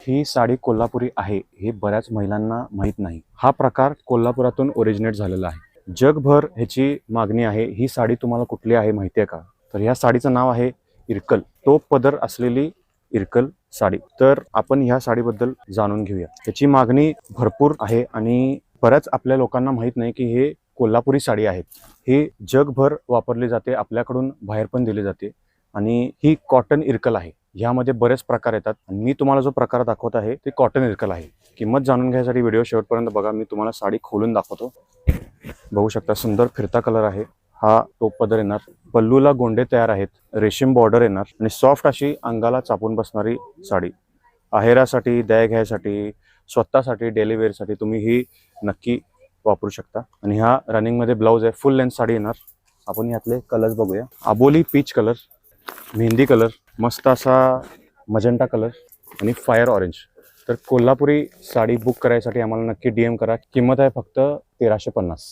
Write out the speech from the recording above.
ही साडी कोल्हापुरी आहे हे बऱ्याच महिलांना माहीत नाही। हा प्रकार कोल्हापुरातून ओरिजिनेट झालेला आहे। जगभर ह्याची मागणी आहे। ही साडी तुम्हाला कुठली आहे माहिती आहे का? तर ह्या साडीचं नाव आहे इरकल। टोप पदर असलेली इरकल साडी। तर आपण ह्या साडीबद्दल जाणून घेऊया। ह्याची मागणी भरपूर आहे आणि बऱ्याच आपल्या लोकांना माहीत नाही की हे कोल्हापुरी साडी आहे। हे जगभर वापरली जाते, आपल्याकडून बाहेर पण दिली जाते आणि ही कॉटन इरकल आहे। यामध्ये बरेच प्रकार येतात आणि मी तुम्हाला जो प्रकार दाखवत आहे ते कॉटन इरकल आहे। किंमत जाणून घ्यायसाठी व्हिडिओ शेवटपर्यंत बघा। मी तुम्हाला साडी खोलून दाखवतो। बघू शकता सुंदर फिरता कलर आहे। हा टोप पदर येणार, पल्लूला गोंडे तयार आहेत, रेशीम बॉर्डर येणार आणि सॉफ्ट अशी अंगाला चापून बसणारी साडी। आहेरासाठी, द्या घ्यायसाठी, स्वतःसाठी, डेली वेअरसाठी तुम्ही ही नक्की वापरू शकता। आणि हा रनिंग मध्ये ब्लाउज आहे, फुल लेंथ साडी येणार। आपण यातले कलर्स बघूया। आबोली पीच कलर, मेहंदी कलर, मस्त असा मजेंटा कलर आणि फायर ऑरेंज। तर कोल्हापुरी साडी बुक करायसाठी आम्हाला नक्की DM करा। किंमत आहे फक्त 1350।